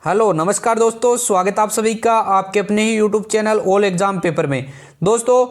Hello नमस्कार दोस्तों, स्वागत आप सभी का आपके अपने ही YouTube channel all exam paper में। दोस्तों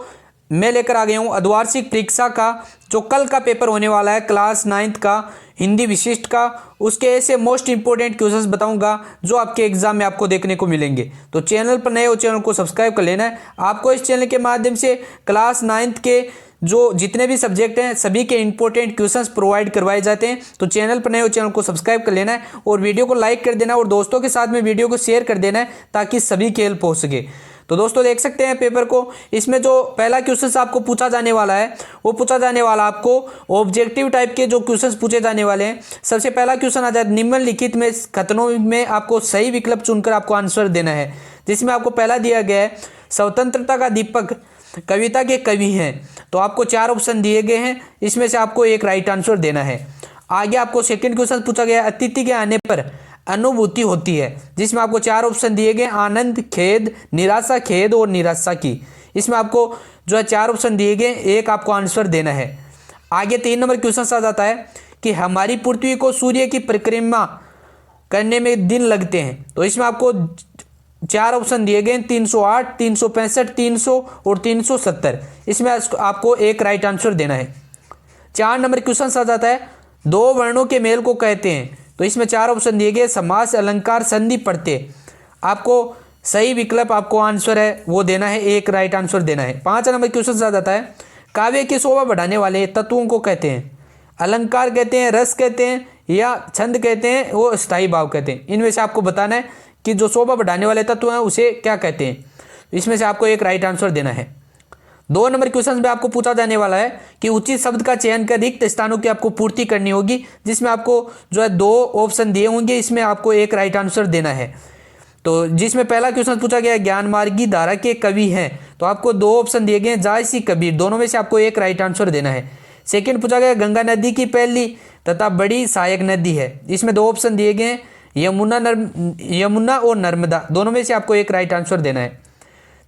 मैं लेकर आ गया हूँ अर्धवार्षिक परीक्षा का जो कल का पेपर होने वाला है क्लास 9th का हिंदी विशिष्ट का, उसके ऐसे मोस्ट इंपॉर्टेंट क्वेश्चंस बताऊंगा जो आपके एग्जाम में आपको देखने को मिलेंगे। तो चैनल पर नए हो चैनल को सब्सक्राइब कर लेना है। आपको इस चैनल के माध्यम से क्लास 9th के जो जितने भी सब्जेक्ट हैं सभी के इंपॉर्टेंट क्वेश्चंस प्रोवाइड करवाए जाते हैं। तो चैनल पर नए हो चैनल को सब्सक्राइब कर लेना है और वीडियो को लाइक कर देना है और दोस्तों के साथ में वीडियो को शेयर कर देना है ताकि सभी की हेल्प हो सके। तो दोस्तों देख सकते हैं पेपर को, इसमें जो पहला क्वेश्चन आपको पूछा जाने वाला है वो पूछा जाने वाला आपको ऑब्जेक्टिव टाइप के जो क्वेश्चंस पूछे जाने वाले हैं। सबसे पहला क्वेश्चन आ जाए निम्नलिखित में कथनों में आपको सही विकल्प चुनकर आपको आंसर देना है, जिसमें आपको पहला दिया गया है स्वतंत्रता का दीपक कविता के कवि हैं। तो आपको 4 ऑप्शन दिए गए हैं, इसमें से आपको एक राइट आंसर देना है। आगे आपको सेकंड क्वेश्चन पूछा गया है अतिथि के आने पर अनुभूति होती है, जिसमें आपको 4 ऑप्शन दिए गए आनंद, खेद, निराशा, खेद और निराशा की। इसमें आपको जो है 4 ऑप्शन दिए गए, एक आपको आंसर देना है। आगे 3 नंबर क्वेश्चन आ जाता है कि हमारी पृथ्वी को सूर्य की परिक्रमा करने में दिन लगते हैं। तो इसमें आपको 4 ऑप्शन दिए गए 308, 365, 300 और 370। इसमें आपको एक राइट आंसर देना है। 4 नंबर क्वेश्चन आ जाता है 2 वर्णों के मेल को कहते हैं। तो इसमें 4 ऑप्शन दिए गए समास, अलंकार, संधि, प्रत्यय। आपको सही विकल्प आपको आंसर है वो देना है, एक राइट आंसर देना है। 5 नंबर क्वेश्चन आ जाता है काव्य की शोभा बढ़ाने वाले तत्वों को कहते हैं। अलंकार कहते हैं, रस कहते हैं या छंद कहते हैं, वो स्थायी भाव कहते हैं। इनमें से आपको बताना है कि जो शोभा बढ़ाने वाले तत्व हैं उसे क्या कहते हैं। इसमें से आपको एक राइट आंसर देना है। 2 नंबर क्वेश्चन में आपको पूछा जाने वाला है कि उचित शब्द का चयन कर रिक्त स्थानों की आपको पूर्ति करनी होगी, जिसमें आपको जो है 2 ऑप्शन दिए होंगे, इसमें आपको एक राइट आंसर देना है। तो जिसमें पहला क्वेश्चन पूछा गया ज्ञान मार्गी धारा के कवि हैं, तो आपको 2 ऑप्शन दिए गए जायसी, कबीर, दोनों में से आपको एक राइट आंसर देना है। सेकेंड पूछा गया गंगा नदी की पहली तथा बड़ी सहायक नदी है। इसमें 2 ऑप्शन दिए गए यमुना और नर्मदा, दोनों में से आपको एक राइट आंसर देना है।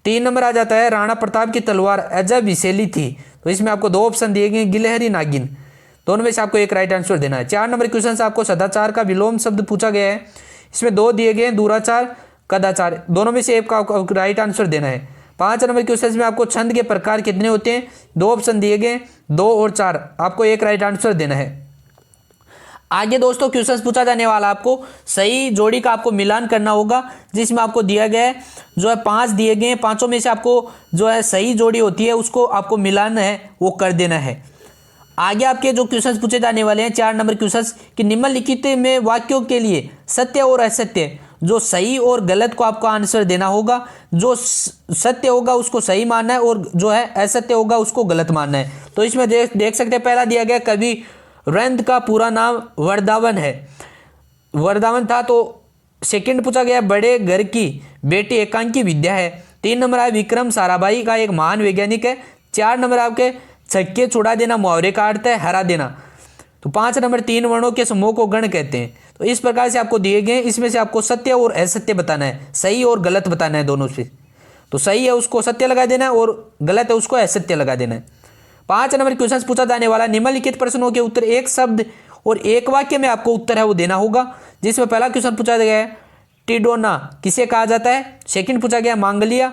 3 नंबर आ जाता है राणा प्रताप की तलवार अजब विषैली थी। तो इसमें आपको 2 ऑप्शन दिए गए गिलहरी, नागिन, दोनों में से आपको एक राइट आंसर देना है। 4 नंबर क्वेश्चन से आपको सदाचार का विलोम शब्द पूछा गया है। इसमें 2 दिए गए दुराचार, कदाचार, दोनों में से एक का राइट आंसर देना है। 5 नंबर क्वेश्चन में आपको छंद के प्रकार कितने होते हैं, 2 ऑप्शन दिए गए 2 और 4, आपको एक राइट आंसर देना है। आगे दोस्तों क्वेश्चंस पूछा जाने वाला आपको सही जोड़ी का आपको मिलान करना होगा, जिसमें आपको दिया गया है जो है 5 दिए गए हैं, 5 में से आपको जो है सही जोड़ी होती है उसको आपको मिलान है वो कर देना है। आगे आपके जो क्वेश्चंस पूछे जाने वाले हैं 4 नंबर क्वेश्चंस कि निम्नलिखित में वाक्यों के लिए सत्य और असत्य, जो सही और गलत को आपको आंसर देना होगा। जो सत्य होगा उसको सही मानना है और जो है असत्य होगा उसको गलत मानना है। तो इसमें देख सकते हैं पहला दिया गया कवि रंद का पूरा नाम वरदावन है, वरदावन था। तो सेकंड पूछा गया बड़े घर की बेटी एकांकी विद्या है। 3 नंबर है विक्रम साराभाई का एक महान वैज्ञानिक है। 4 नंबर आपके छक्के छुड़ा देना मुहावरे का अर्थ है हरा देना। तो 5 नंबर 3 वर्णों के समूह को गण कहते हैं। तो इस प्रकार से आपको दिए गए, इसमें से आपको सत्य और असत्य बताना है, सही और गलत बताना है दोनों से। तो सही है उसको सत्य लगा देना है और गलत है उसको असत्य लगा देना है। 5 नंबर क्वेश्चन पूछा जाने वाला निम्नलिखित प्रश्नों के उत्तर एक शब्द और एक वाक्य में आपको उत्तर है वो देना होगा। जिसमें पहला क्वेश्चन पूछा गया है टिडोना किसे कहा जाता है। सेकंड पूछा गया मांगलिया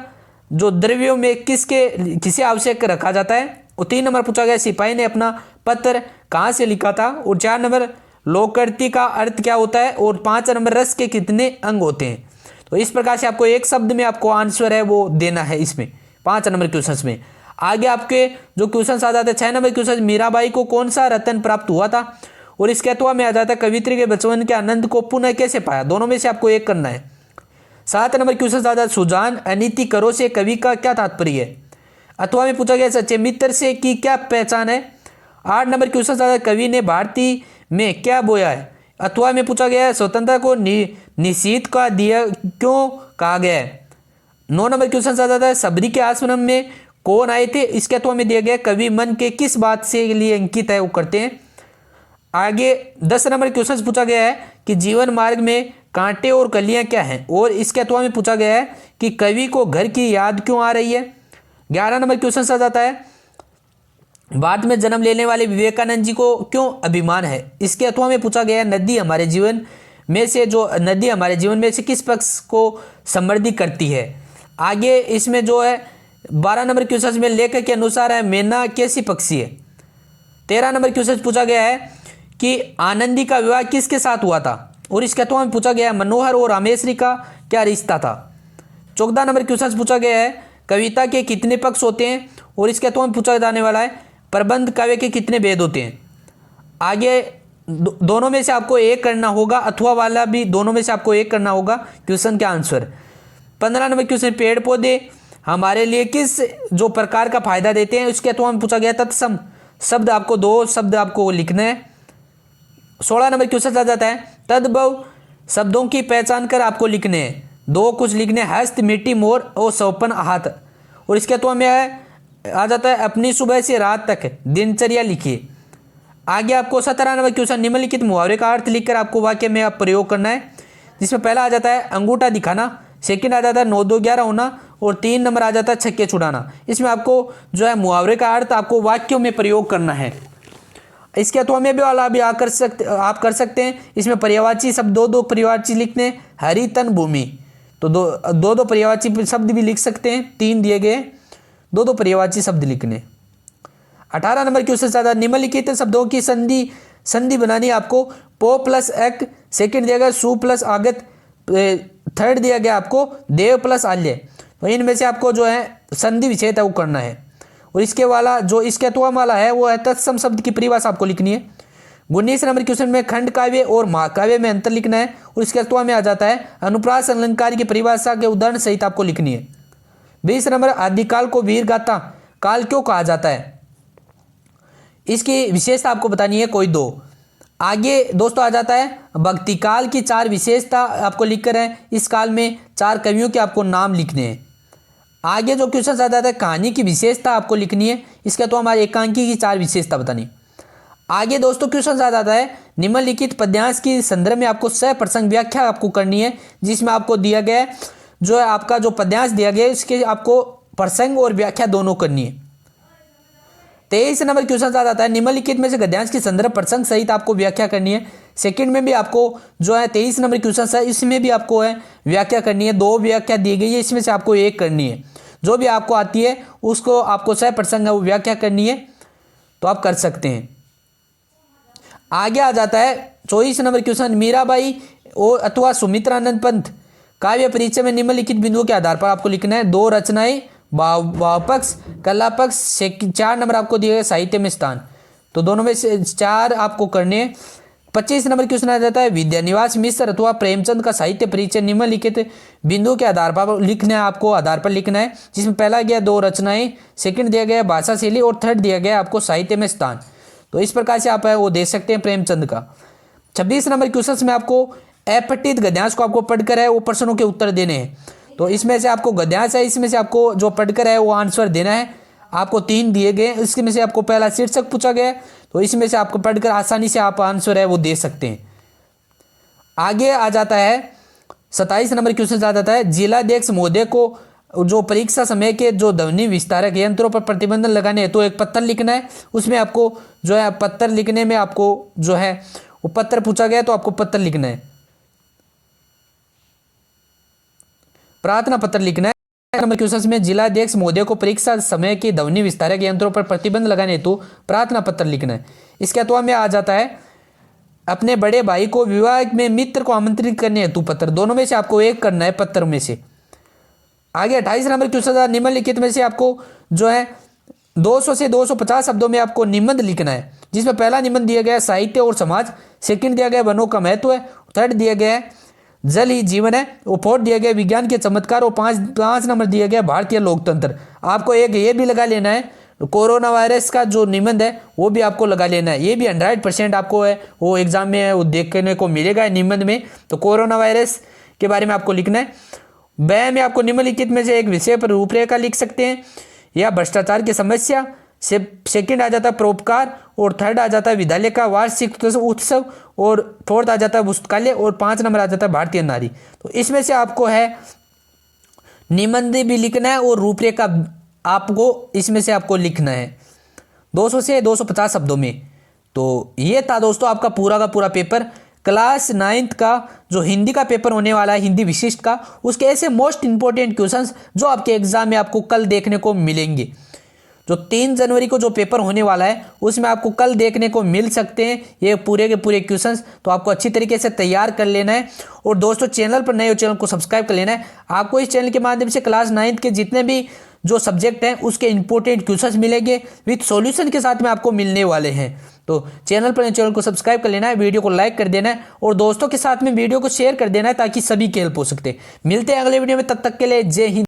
जो द्रव्यों में किसे आवश्यक रखा जाता है। और 3 नंबर पूछा गया सिपाही ने अपना पत्र कहाँ से लिखा था। और 4 नंबर लोकर्ती का अर्थ क्या होता है। और 5 नंबर रस के कितने अंग होते हैं। तो इस प्रकार से आपको एक शब्द में आपको आंसर है वो देना है इसमें 5 नंबर क्वेश्चन में। आगे आपके जो क्वेश्चन आ जाते हैं 6 नंबर क्वेश्चन मीराबाई को कौन सा रत्न प्राप्त हुआ था। और इसके अथवा में आ जाता है कवित्री के बचपन के आनंद को पुनः कैसे पाया, दोनों में से आपको एक करना है। 7 नंबर क्वेश्चन आ जाता है सुजान अनिति करो से कवि का क्या तात्पर्य है। अथवा में पूछा गया सच्चे मित्र से की क्या पहचान है। 8 नंबर क्वेश्चन आ जाता है कवि ने भारती में क्या बोया है। अथवा में पूछा गया है स्वतंत्रता को निषेध का दिया क्यों कहा गया है। 9 नंबर क्वेश्चन आ जाता है सबरी के आश्रम में कौन आए थे। इसके अथवा में दिया गया कवि मन के किस बात से लिए अंकित है वो करते हैं। आगे 10 नंबर क्वेश्चन पूछा गया है कि जीवन मार्ग में कांटे और कलियां क्या हैं। और इसके अथवा में पूछा गया है कि कवि को घर की याद क्यों आ रही है। 11 नंबर क्वेश्चन आ जाता है भारत में जन्म लेने वाले विवेकानंद जी को क्यों अभिमान है। इसके अथवा में पूछा गया नदी हमारे जीवन में से जो नदी हमारे जीवन में से किस पक्ष को समृद्ध करती है। आगे इसमें जो है 12 नंबर क्वेश्चन में लेखक के अनुसार है मैना कैसी पक्षी है। 13 नंबर क्वेश्चन पूछा गया है कि आनंदी का विवाह किसके साथ हुआ था, और इसके अथवा में पूछा गया है मनोहर और रामेश्वरी का क्या रिश्ता था। 14 नंबर क्वेश्चन पूछा गया है कविता के कितने पक्ष होते हैं, और इसके अथवा में पूछा जाने वाला है प्रबंध काव्य के कितने भेद होते हैं। आगे दोनों में से आपको एक करना होगा, अथवा वाला भी दोनों में से आपको एक करना होगा क्वेश्चन के आंसर। 15 नंबर क्वेश्चन पेड़ पौधे हमारे लिए किस जो प्रकार का फायदा देते हैं, उसके अथवा में पूछा गया तत्सम शब्द आपको 2 शब्द आपको लिखना है। 16 नंबर क्वेश्चन आ जाता है तद्भव शब्दों की पहचान कर आपको लिखने हैं, 2 कुछ लिखने हस्त मिट्टी मोर और सौपन हाथ, और इसके अथवा में आ जाता है अपनी सुबह से रात तक दिनचर्या लिखिए। आगे आपको 17 नंबर क्वेश्चन निम्नलिखित मुहावरे का अर्थ लिखकर आपको वाक्य में आप प्रयोग करना है, जिसमें पहला आ जाता है अंगूठा दिखाना, सेकंड आ जाता है 9 2 11 होना, और 3 नंबर आ जाता है छक्के छुड़ाना। इसमें आपको जो है मुहावरे का अर्थ आपको वाक्यों में प्रयोग करना है। इसके अथवा में भी वाला भी आप कर सकते हैं। इसमें पर्यायवाची शब्द 2 पर्यायवाची लिखने हरी तन भूमि, तो 2 पर्यायवाची शब्द भी लिख सकते हैं, 3 दिए गए 2 पर्यायवाची शब्द लिखने। 18 नंबर क्वेश्चन ज्यादा निम्नलिखित शब्दों की संधि बनानी आपको पो प्लस एक, सेकंड दिया गया सु प्लस आगत, थर्ड दिया गया आपको देव प्लस आल्य, तो इनमें से आपको जो है संधि विच्छेद वो करना है। और इसके वाला जो इसके अथवा वाला है वो है तत्सम शब्द की परिभाषा आपको लिखनी है। 19 नंबर क्वेश्चन में खंड काव्य और महाकाव्य में अंतर लिखना है, और इसके अथवा में आ जाता है अनुप्रास अलंकार की परिभाषा के उदाहरण सहित आपको लिखनी है। 20 नंबर आदिकाल को वीर गाथा काल क्यों कहा जाता है, इसकी विशेषता आपको बतानी है कोई 2। आगे दोस्तों आ जाता है भक्ति काल की 4 विशेषता आपको लिखकर है, इस काल में 4 कवियों के आपको नाम लिखने हैं। आगे जो क्वेश्चन आ जाता है कहानी की विशेषता आपको लिखनी है, इसका तो हमारे एकांकी की 4 विशेषता बतानी। आगे दोस्तों क्वेश्चन आ जाता है निम्नलिखित पद्यांश की संदर्भ में आपको सह प्रसंग व्याख्या आपको करनी है, जिसमें आपको दिया गया है जो है आपका जो पद्यांश दिया गया है इसके आपको प्रसंग और व्याख्या दोनों करनी है। 23 नंबर क्वेश्चन आ जाता है निम्नलिखित में से गद्यांश की संदर्भ प्रसंग सहित आपको व्याख्या करनी है। सेकंड में भी आपको जो है 23 नंबर क्वेश्चन है इसमें भी आपको है व्याख्या करनी है, 2 व्याख्या दी गई है, इसमें से आपको एक करनी है। जो भी आपको आती है उसको आपको सह प्रसंग वो व्याख्या करनी है, तो आप कर सकते हैं। आगे आ जाता है 24 नंबर क्वेश्चन मीराबाई और अथवा सुमित्रानंद पंत काव्य परिचय में निम्नलिखित बिंदुओं के आधार पर आपको लिखना है 2 रचनाएं भावपक्ष कला पक्ष, 4 नंबर आपको दिए गए साहित्य में स्थान, तो दोनों में से 4 आपको करने हैं। 25 नंबर क्वेश्चन आ जाता है विद्यानिवास मिश्र अथवा प्रेमचंद का साहित्य परिचय निम्नलिखित बिंदुओं के आधार पर लिखना है, आपको आधार पर लिखना है, जिसमें पहला गया 2 रचनाएं, सेकंड दिया गया भाषा शैली, और थर्ड दिया गया आपको साहित्य में स्थान। तो इस प्रकार से आप है वो दे सकते हैं प्रेमचंद का। 26 नंबर क्वेश्चन में आपको अपठित गद्यांश को आपको पढ़कर है वो प्रश्नों के उत्तर देने हैं, तो इसमें से आपको गद्यांश है इसमें से आपको जो पढ़कर है वो आंसर देना है। आपको 3 दिए गए, इसमें से आपको पहला शीर्षक पूछा गया है, तो इसमें से आपको पढ़कर आसानी से आप आंसर है वो दे सकते हैं। आगे आ जाता है 27 नंबर क्वेश्चन आ जाता है जिलाध्यक्ष महोदय को जो परीक्षा समय के जो ध्वनि विस्तारक यंत्रों पर प्रतिबंध लगाने है तो एक पत्र लिखना है, उसमें आपको जो है पत्र लिखने में आपको जो है वो पत्र पूछा गया तो आपको पत्र लिखना है, प्रार्थना पत्र लिखना है। नंबर क्वेश्चन में जिलाध्यक्ष महोदय को परीक्षा समय के ध्वनि विस्तारक यंत्रों पर प्रतिबंध लगाने हेतु प्रार्थना पत्र लिखना है। इसके अथवा में आ जाता है अपने बड़े भाई को विवाह में मित्र को आमंत्रित करने हेतु पत्र, दोनों में से आपको एक करना है पत्र में से। आगे 28 नंबर क्वेश्चन निम्नलिखित में से आपको जो है 200 से 250 शब्दों में आपको निबंध लिखना है, जिसमें पहला निबंध दिया गया साहित्य और समाज, सेकंड दिया गया वनों का महत्व है, थर्ड दिया गया जल ही जीवन है, और फोर्थ दिया गया विज्ञान के चमत्कार, और 5 नंबर दिया गया भारतीय लोकतंत्र। आपको एक ये भी लगा लेना है कोरोना वायरस का जो निबंध है वो भी आपको लगा लेना है, ये भी 100% आपको है वो एग्जाम में वो देखने को मिलेगा निबंध में। तो कोरोना वायरस के बारे में आपको लिखना है। ब में आपको निम्नलिखित में से एक विषय पर रूपरेखा लिख सकते हैं, या भ्रष्टाचार की समस्या, सेकंड आ जाता है परोपकार, और थर्ड आ जाता है विद्यालय का वार्षिक उत्सव, और फोर्थ आ जाता है पुस्तकालय, और 5 नंबर आ जाता है भारतीय नारी। तो इसमें से आपको है निबंध भी लिखना है और रूपरेखा आपको इसमें से आपको लिखना है 200 से 250 शब्दों में। तो ये था दोस्तों आपका पूरा का पूरा पेपर क्लास 9th का जो हिंदी का पेपर होने वाला है, हिंदी विशिष्ट का, उसके ऐसे मोस्ट इंपॉर्टेंट क्वेश्चंस जो आपके एग्जाम में आपको कल देखने को मिलेंगे। जो 3 जनवरी को जो पेपर होने वाला है उसमें आपको कल देखने को मिल सकते हैं ये पूरे के पूरे क्वेश्चंस। तो आपको अच्छी तरीके से तैयार कर लेना है। और दोस्तों चैनल पर नए हो, चैनल को सब्सक्राइब कर लेना है। आपको इस चैनल के माध्यम से क्लास 9th के जितने भी जो सब्जेक्ट हैं उसके इंपॉर्टेंट क्वेश्चंस मिलेंगे विथ सॉल्यूशन के साथ में आपको मिलने वाले हैं। तो चैनल पर चैनल को सब्सक्राइब कर लेना है, वीडियो को लाइक कर देना है और दोस्तों के साथ में वीडियो को शेयर कर देना है ताकि सभी की हेल्प हो सकते हैं। मिलते हैं अगले वीडियो में, तब तक के लिए जय हिंद।